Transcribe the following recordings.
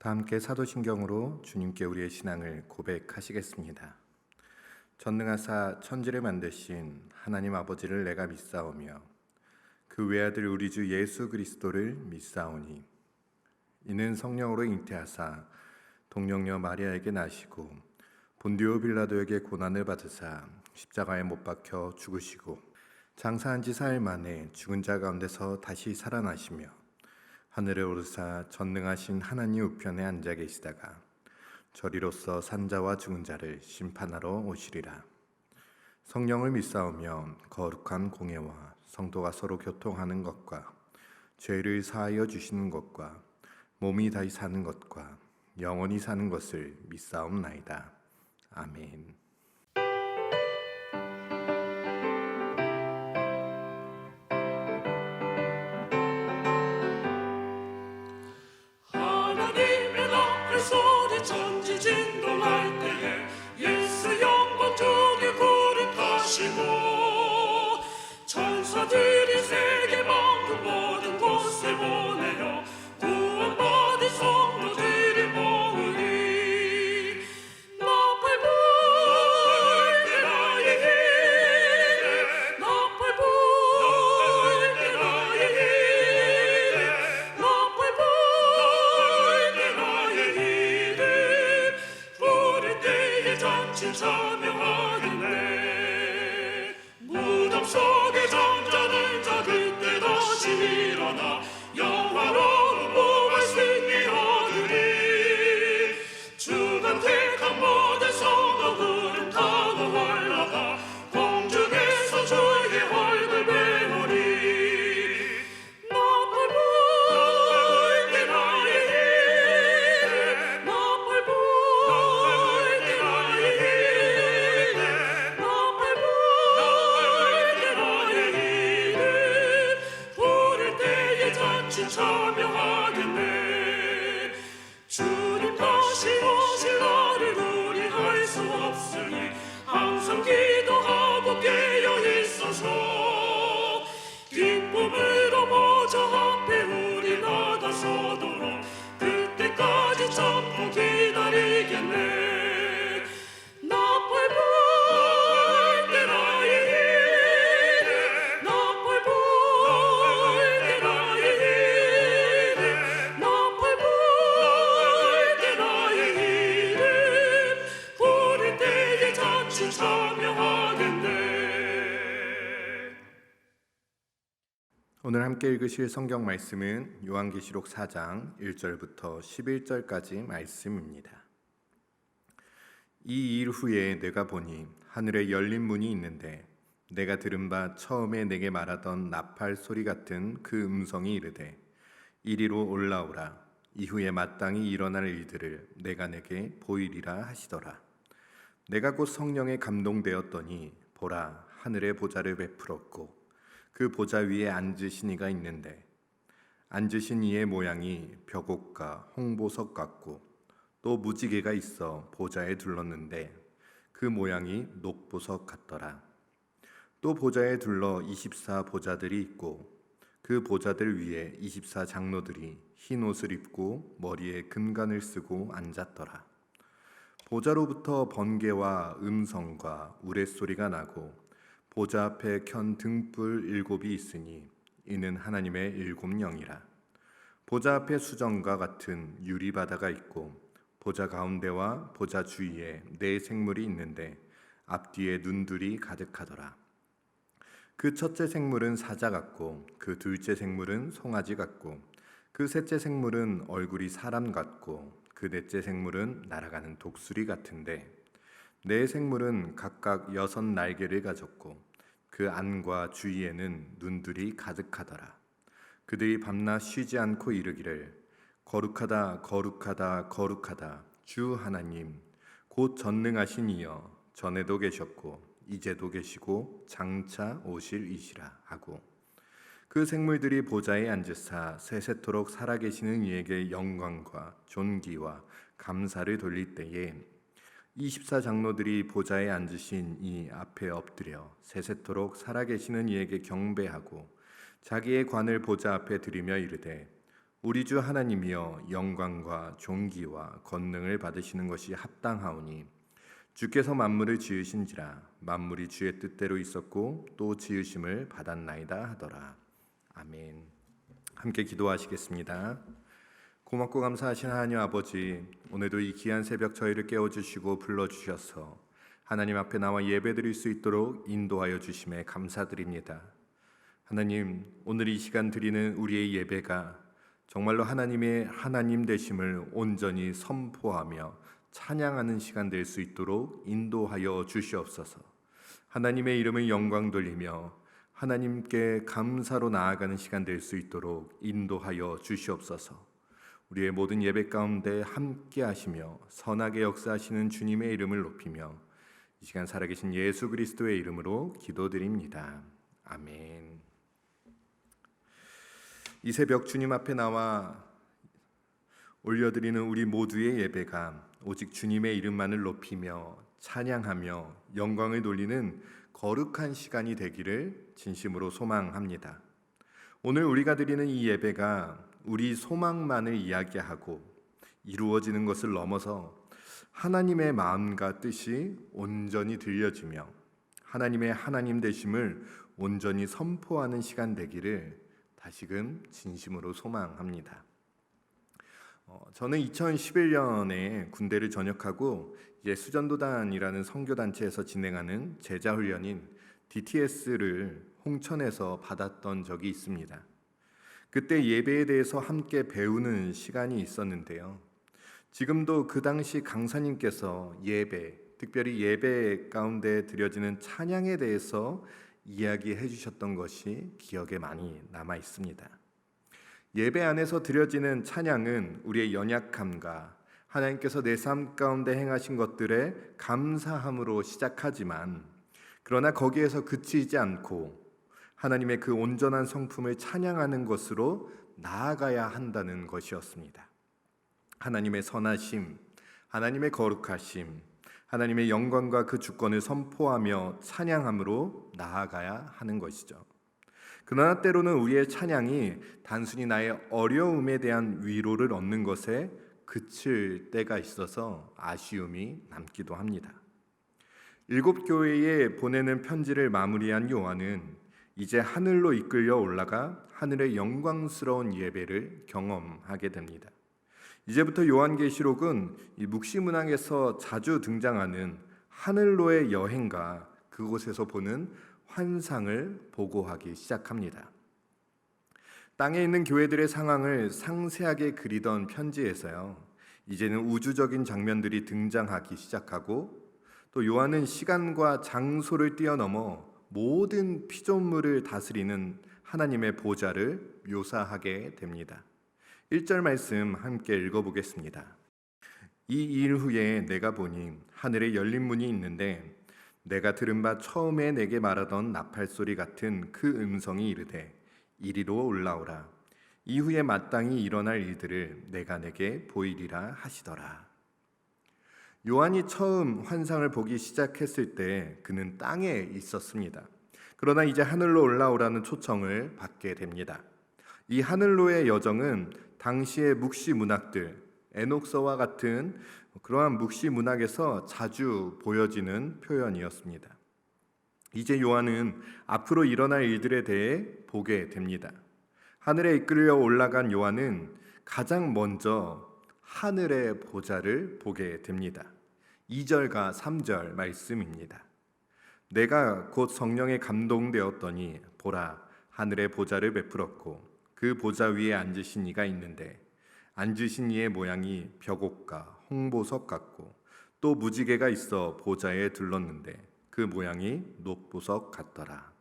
다 함께 사도신경으로 주님께 우리의 신앙을 고백하시겠습니다. 전능하사 천지를 만드신 하나님 아버지를 내가 믿사오며 그 외아들 우리 주 예수 그리스도를 믿사오니 이는 성령으로 잉태하사 동령녀 마리아에게 나시고 본디오 빌라도에게 고난을 받으사 십자가에 못 박혀 죽으시고 장사한 지 사흘 만에 죽은 자 가운데서 다시 살아나시며 하늘에 오르사 전능하신 하나님 우편에 앉아 계시다가 저리로서 산자와 죽은 자를 심판하러 오시리라. 성령을 믿사오며 거룩한 공예와 성도가 서로 교통하는 것과 죄를 사하여 주시는 것과 몸이 다시 사는 것과 영원히 사는 것을 믿사옵나이다. 아멘. 소리 천지 진동할 때에 예수 영광 중에 거룩하시고 천사들이 세계 만국 모든 곳에 보내어 구원받은 성도들이 모으니 나팔 불 때 나의 힘 나팔 불 때 나의 힘 나팔 불 때 나의 힘 잔치 참여하겠네. 무덤 속에 잠자는 자 그때 다시 일어나 영화로운 몸을 승리하리니 주가 택한 모든 성도 구름 타고 올라가 공중에서 주의 얼굴 배우리 나팔 불 때 나의 힘 나팔 불 참여하겠네. 주님 다시 오실 날을 우리 알 수 없으니 항상 기도하고 깨어 있어서 기쁨으로 보좌 앞에 우리 나가서도록 그때까지 참고 기다리겠네. 나팔 불 때 나의 힘 나팔 불 때 나의 힘 나팔 불 때 나의 힘 부를 때에 잔치 참여하겠네. 오늘 함께 읽으실 성경 말씀은 요한계시록 4장 1절부터 11절까지 말씀입니다. 이 일 후에 내가 보니 하늘에 열린 문이 있는데 내가 들은 바 처음에 내게 말하던 나팔 소리 같은 그 음성이 이르되 이리로 올라오라. 이후에 마땅히 일어날 일들을 내가 내게 보이리라 하시더라. 내가 곧 성령에 감동되었더니 보라 하늘에 보좌를 베풀었고 그 보좌 위에 앉으신 이가 있는데 앉으신 이의 모양이 벽옥과 홍보석 같고 또 무지개가 있어 보좌에 둘렀는데 그 모양이 녹보석 같더라. 또 보좌에 둘러 24 보좌들이 있고 그 보좌들 위에 24 장로들이 흰 옷을 입고 머리에 금관을 쓰고 앉았더라. 보좌로부터 번개와 음성과 우레소리가 나고 보좌 앞에 켠 등불 7이 있으니 이는 하나님의 7 영이라. 보좌 앞에 수정과 같은 유리바다가 있고 보좌 가운데와 보좌 주위에 4 생물이 있는데 앞뒤에 눈들이 가득하더라. 그 첫째 생물은 사자 같고 그 둘째 생물은 송아지 같고 그 셋째 생물은 얼굴이 사람 같고 그 넷째 생물은 날아가는 독수리 같은데 4 생물은 각각 6 날개를 가졌고 그 안과 주위에는 눈들이 가득하더라. 그들이 밤낮 쉬지 않고 이르기를 거룩하다 거룩하다 거룩하다 주 하나님 곧 전능하신 이여 전에도 계셨고 이제도 계시고 장차 오실 이시라 하고 그 생물들이 보좌에 앉으사 세세토록 살아계시는 이에게 영광과 존귀와 감사를 돌릴 때에 24 장로들이 보좌에 앉으신 이 앞에 엎드려 세세토록 살아계시는 이에게 경배하고 자기의 관을 보좌 앞에 드리며 이르되 우리 주 하나님이여 영광과 존귀와 권능을 받으시는 것이 합당하오니 주께서 만물을 지으신지라 만물이 주의 뜻대로 있었고 또 지으심을 받았나이다 하더라. 아멘. 함께 기도하시겠습니다. 고맙고 감사하신 하나님 아버지, 오늘도 이 귀한 새벽 저희를 깨워주시고 불러주셔서 하나님 앞에 나와 예배드릴 수 있도록 인도하여 주심에 감사드립니다. 하나님, 오늘 이 시간 드리는 우리의 예배가 정말로 하나님의 하나님 되심을 온전히 선포하며 찬양하는 시간 될 수 있도록 인도하여 주시옵소서. 하나님의 이름을 영광 돌리며 하나님께 감사로 나아가는 시간 될 수 있도록 인도하여 주시옵소서. 우리의 모든 예배 가운데 함께 하시며 선하게 역사하시는 주님의 이름을 높이며 이 시간 살아계신 예수 그리스도의 이름으로 기도드립니다. 아멘. 이 새벽 주님 앞에 나와 올려드리는 우리 모두의 예배가 오직 주님의 이름만을 높이며 찬양하며 영광을 돌리는 거룩한 시간이 되기를 진심으로 소망합니다. 오늘 우리가 드리는 이 예배가 우리 소망만을 이야기하고 이루어지는 것을 넘어서 하나님의 마음과 뜻이 온전히 들려지며 하나님의 하나님 되심을 온전히 선포하는 시간 되기를 다시금 진심으로 소망합니다. 저는 2011년에 군대를 전역하고 이제 수전도단이라는 선교단체에서 진행하는 제자훈련인 DTS를 홍천에서 받았던 적이 있습니다. 그때 예배에 대해서 함께 배우는 시간이 있었는데요. 지금도 그 당시 강사님께서 예배, 특별히 예배 가운데 드려지는 찬양에 대해서 이야기해 주셨던 것이 기억에 많이 남아 있습니다. 예배 안에서 드려지는 찬양은 우리의 연약함과 하나님께서 내 삶 가운데 행하신 것들에 감사함으로 시작하지만 그러나 거기에서 그치지 않고 하나님의 그 온전한 성품을 찬양하는 것으로 나아가야 한다는 것이었습니다. 하나님의 선하심, 하나님의 거룩하심, 하나님의 영광과 그 주권을 선포하며 찬양함으로 나아가야 하는 것이죠. 그러나 때로는 우리의 찬양이 단순히 나의 어려움에 대한 위로를 얻는 것에 그칠 때가 있어서 아쉬움이 남기도 합니다. 7교회에 보내는 편지를 마무리한 요한은 이제 하늘로 이끌려 올라가 하늘의 영광스러운 예배를 경험하게 됩니다. 이제부터 요한계시록은 이 묵시문학에서 자주 등장하는 하늘로의 여행과 그곳에서 보는 환상을 보고하기 시작합니다. 땅에 있는 교회들의 상황을 상세하게 그리던 편지에서요, 이제는 우주적인 장면들이 등장하기 시작하고 또 요한은 시간과 장소를 뛰어넘어 모든 피조물을 다스리는 하나님의 보좌를 묘사하게 됩니다. 1절 말씀 함께 읽어보겠습니다. 이 일 후에 내가 보니 하늘에 열린 문이 있는데 내가 들은 바 처음에 내게 말하던 나팔 소리 같은 그 음성이 이르되 이리로 올라오라. 이후에 마땅히 일어날 일들을 내가 내게 보이리라 하시더라. 요한이 처음 환상을 보기 시작했을 때 그는 땅에 있었습니다. 그러나 이제 하늘로 올라오라는 초청을 받게 됩니다. 이 하늘로의 여정은 당시의 묵시 문학들, 에녹서와 같은 그러한 묵시 문학에서 자주 보여지는 표현이었습니다. 이제 요한은 앞으로 일어날 일들에 대해 보게 됩니다. 하늘에 이끌려 올라간 요한은 가장 먼저 하늘의 보좌를 보게 됩니다. 2절과 3절 말씀입니다. 내가 곧 성령에 감동되었더니 보라 하늘의 보좌를 베풀었고 그 보좌 위에 앉으신 이가 있는데 앉으신 이의 모양이 벽옥과 홍보석 같고 또 무지개가 있어 보좌에 둘렀는데 그 모양이 녹보석 같더라.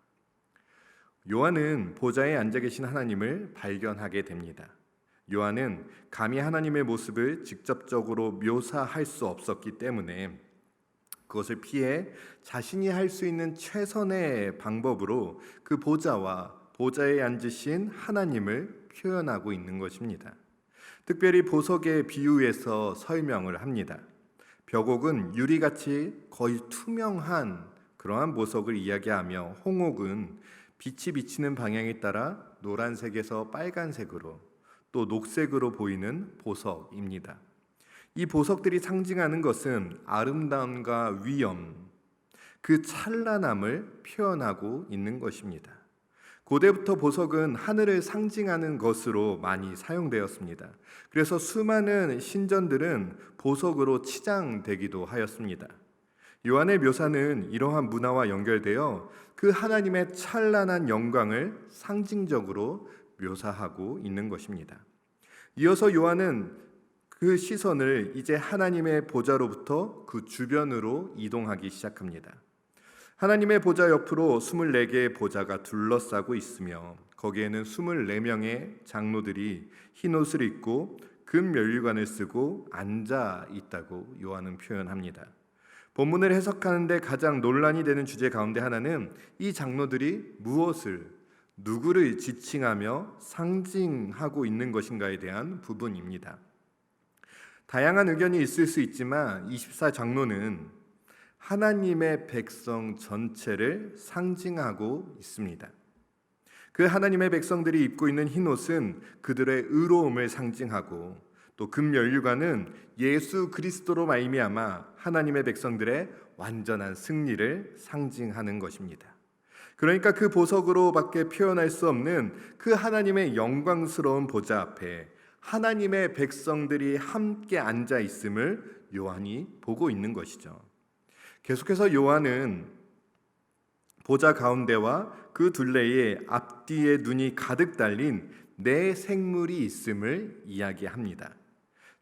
요한은 보좌에 앉아 계신 하나님을 발견하게 됩니다. 요한은 감히 하나님의 모습을 직접적으로 묘사할 수 없었기 때문에 그것을 피해 자신이 할 수 있는 최선의 방법으로 그 보좌와 보좌에 앉으신 하나님을 표현하고 있는 것입니다. 특별히 보석의 비유에서 설명을 합니다. 벽옥은 유리같이 거의 투명한 그러한 보석을 이야기하며 홍옥은 빛이 비치는 방향에 따라 노란색에서 빨간색으로 또 녹색으로 보이는 보석입니다. 이 보석들이 상징하는 것은 아름다움과 위엄, 그 찬란함을 표현하고 있는 것입니다. 고대부터 보석은 하늘을 상징하는 것으로 많이 사용되었습니다. 그래서 수많은 신전들은 보석으로 치장되기도 하였습니다. 요한의 묘사는 이러한 문화와 연결되어 그 하나님의 찬란한 영광을 상징적으로 묘사하고 있는 것입니다. 이어서 요한은 그 시선을 이제 하나님의 보좌로부터 그 주변으로 이동하기 시작합니다. 하나님의 보좌 옆으로 24개의 보좌가 둘러싸고 있으며 거기에는 24명의 장로들이 흰옷을 입고 금 면류관을 쓰고 앉아 있다고 요한은 표현합니다. 본문을 해석하는데 가장 논란이 되는 주제 가운데 하나는 이 장로들이 누구를 지칭하며 상징하고 있는 것인가에 대한 부분입니다. 다양한 의견이 있을 수 있지만 24장로는 하나님의 백성 전체를 상징하고 있습니다. 그 하나님의 백성들이 입고 있는 흰옷은 그들의 의로움을 상징하고 또 금면류관은 예수 그리스도로 말미암아 하나님의 백성들의 완전한 승리를 상징하는 것입니다. 그러니까 그 보석으로밖에 표현할 수 없는 그 하나님의 영광스러운 보좌 앞에 하나님의 백성들이 함께 앉아 있음을 요한이 보고 있는 것이죠. 계속해서 요한은 보좌 가운데와 그 둘레에 앞뒤에 눈이 가득 달린 네 생물이 있음을 이야기합니다.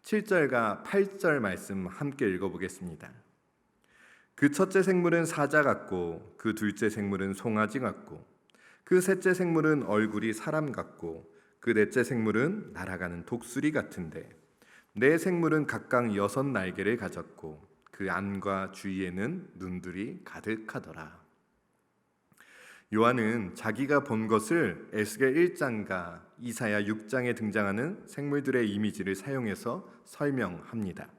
7절과 8절 말씀 함께 읽어보겠습니다. 그 첫째 생물은 사자 같고 그 둘째 생물은 송아지 같고 그 셋째 생물은 얼굴이 사람 같고 그 넷째 생물은 날아가는 독수리 같은데 네 생물은 각각 6 날개를 가졌고 그 안과 주위에는 눈들이 가득하더라. 요한은 자기가 본 것을 에스겔 1장과 이사야 6장에 등장하는 생물들의 이미지를 사용해서 설명합니다.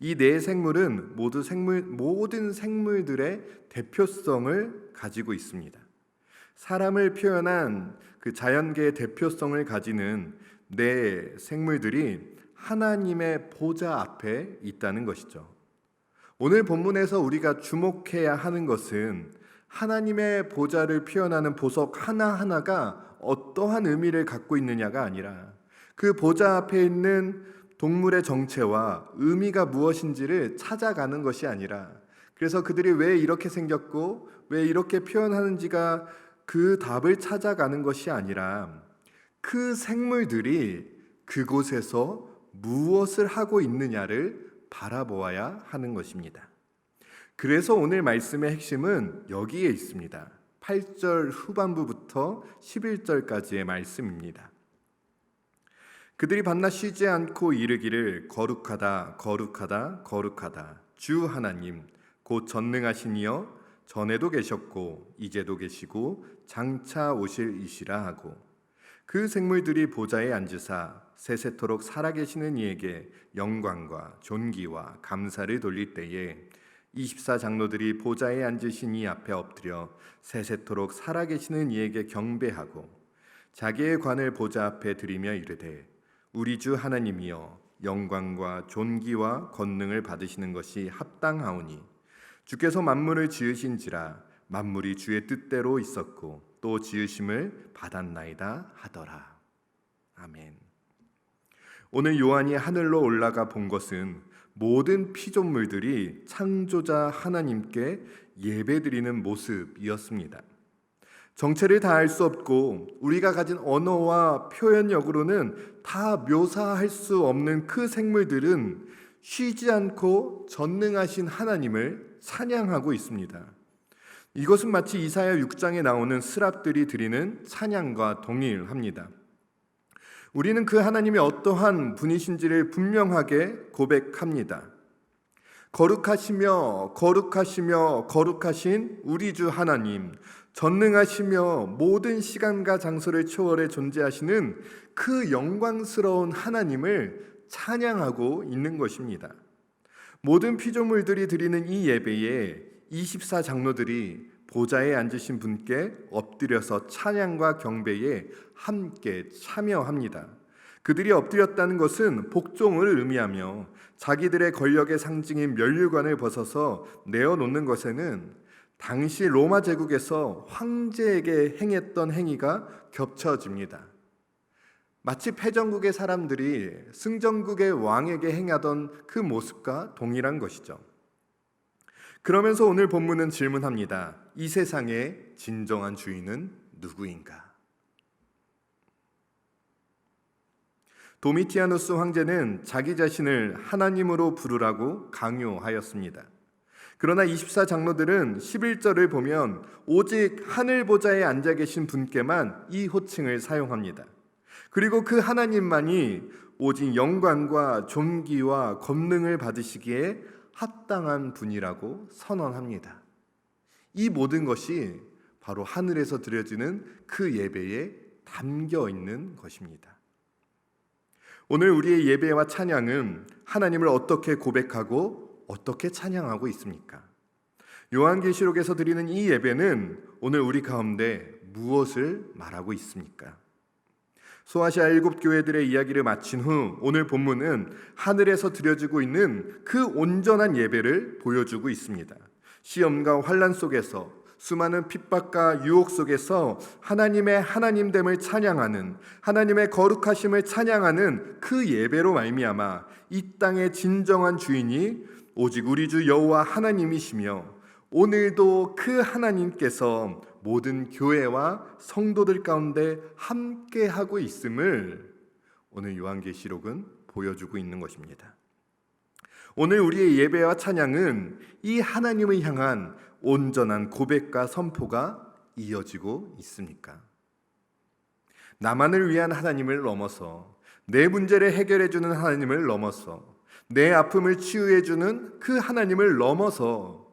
이 네 생물은 모든 생물들의 대표성을 가지고 있습니다. 사람을 표현한 그 자연계의 대표성을 가지는 네 생물들이 하나님의 보좌 앞에 있다는 것이죠. 오늘 본문에서 우리가 주목해야 하는 것은 하나님의 보좌를 표현하는 보석 하나하나가 어떠한 의미를 갖고 있느냐가 아니라 그 보좌 앞에 있는 동물의 정체와 의미가 무엇인지를 찾아가는 것이 아니라 그래서 그들이 왜 이렇게 생겼고 왜 이렇게 표현하는지가 그 답을 찾아가는 것이 아니라 그 생물들이 그곳에서 무엇을 하고 있느냐를 바라보아야 하는 것입니다. 그래서 오늘 말씀의 핵심은 여기에 있습니다. 8절 후반부부터 11절까지의 말씀입니다. 그들이 밤낮 쉬지 않고 이르기를 거룩하다 거룩하다 거룩하다 주 하나님 곧 전능하신 이여 전에도 계셨고 이제도 계시고 장차 오실 이시라 하고 그 생물들이 보좌에 앉으사 세세토록 살아계시는 이에게 영광과 존귀와 감사를 돌릴 때에 24장로들이 보좌에 앉으신 이 앞에 엎드려 세세토록 살아계시는 이에게 경배하고 자기의 관을 보좌 앞에 드리며 이르되 우리 주 하나님이여 영광과 존귀와 권능을 받으시는 것이 합당하오니 주께서 만물을 지으신지라 만물이 주의 뜻대로 있었고 또 지으심을 받았나이다 하더라. 아멘. 오늘 요한이 하늘로 올라가 본 것은 모든 피조물들이 창조자 하나님께 예배드리는 모습이었습니다. 정체를 다 알 수 없고 우리가 가진 언어와 표현력으로는 다 묘사할 수 없는 그 생물들은 쉬지 않고 전능하신 하나님을 찬양하고 있습니다. 이것은 마치 이사야 6장에 나오는 스랍들이 드리는 찬양과 동일합니다. 우리는 그 하나님이 어떠한 분이신지를 분명하게 고백합니다. 거룩하시며 거룩하시며 거룩하신 우리 주 하나님, 전능하시며 모든 시간과 장소를 초월해 존재하시는 그 영광스러운 하나님을 찬양하고 있는 것입니다. 모든 피조물들이 드리는 이 예배에 24장로들이 보좌에 앉으신 분께 엎드려서 찬양과 경배에 함께 참여합니다. 그들이 엎드렸다는 것은 복종을 의미하며 자기들의 권력의 상징인 면류관을 벗어서 내어놓는 것에는 당시 로마 제국에서 황제에게 행했던 행위가 겹쳐집니다. 마치 패전국의 사람들이 승전국의 왕에게 행하던 그 모습과 동일한 것이죠. 그러면서 오늘 본문은 질문합니다. 이 세상의 진정한 주인은 누구인가? 도미티아누스 황제는 자기 자신을 하나님으로 부르라고 강요하였습니다. 그러나 24장로들은 11절을 보면 오직 하늘 보좌에 앉아 계신 분께만 이 호칭을 사용합니다. 그리고 그 하나님만이 오직 영광과 존귀와 권능을 받으시기에 합당한 분이라고 선언합니다. 이 모든 것이 바로 하늘에서 드려지는 그 예배에 담겨 있는 것입니다. 오늘 우리의 예배와 찬양은 하나님을 어떻게 고백하고 어떻게 찬양하고 있습니까? 요한계시록에서 드리는 이 예배는 오늘 우리 가운데 무엇을 말하고 있습니까? 소아시아 7교회들의 이야기를 마친 후 오늘 본문은 하늘에서 드려지고 있는 그 온전한 예배를 보여주고 있습니다. 시험과 환난 속에서 수많은 핍박과 유혹 속에서 하나님의 하나님됨을 찬양하는, 하나님의 거룩하심을 찬양하는 그 예배로 말미암아 이 땅의 진정한 주인이 오직 우리 주 여호와 하나님이시며 오늘도 그 하나님께서 모든 교회와 성도들 가운데 함께하고 있음을 오늘 요한계시록은 보여주고 있는 것입니다. 오늘 우리의 예배와 찬양은 이 하나님을 향한 온전한 고백과 선포가 이어지고 있습니까? 나만을 위한 하나님을 넘어서, 내 문제를 해결해주는 하나님을 넘어서, 내 아픔을 치유해주는 그 하나님을 넘어서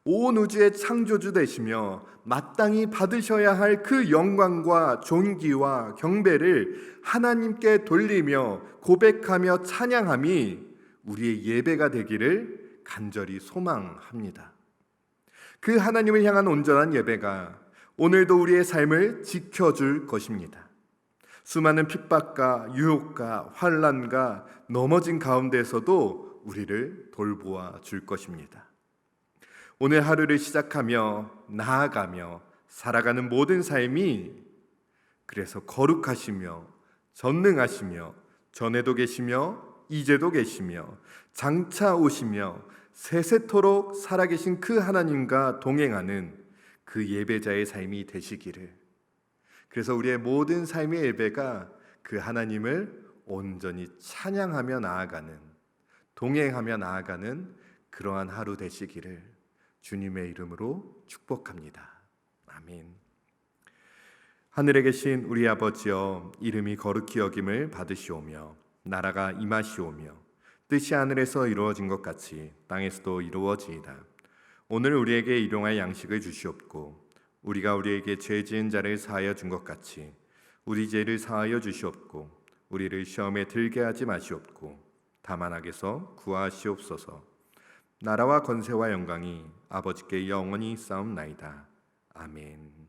온 우주의 창조주 되시며 마땅히 받으셔야 할 그 영광과 존귀와 경배를 하나님께 돌리며 고백하며 찬양함이 우리의 예배가 되기를 간절히 소망합니다. 그 하나님을 향한 온전한 예배가 오늘도 우리의 삶을 지켜줄 것입니다. 수많은 핍박과 유혹과 환난과 넘어진 가운데에서도 우리를 돌보아 줄 것입니다. 오늘 하루를 시작하며 나아가며 살아가는 모든 삶이 그래서 거룩하시며 전능하시며 전에도 계시며 이제도 계시며 장차 오시며 세세토록 살아계신 그 하나님과 동행하는 그 예배자의 삶이 되시기를, 그래서 우리의 모든 삶의 예배가 그 하나님을 온전히 찬양하며 나아가는, 동행하며 나아가는 그러한 하루 되시기를 주님의 이름으로 축복합니다. 아멘. 하늘에 계신 우리 아버지여, 이름이 거룩히 여김을 받으시오며 나라가 임하시오며 뜻이 하늘에서 이루어진 것 같이 땅에서도 이루어지이다. 오늘 우리에게 일용할 양식을 주시옵고 우리가 우리에게 죄 지은 자를 사하여 준 것 같이 우리 죄를 사하여 주시옵고 우리를 시험에 들게 하지 마시옵고 다만 악에서 구하시옵소서. 나라와 권세와 영광이 아버지께 영원히 있사옵나이다. 아멘.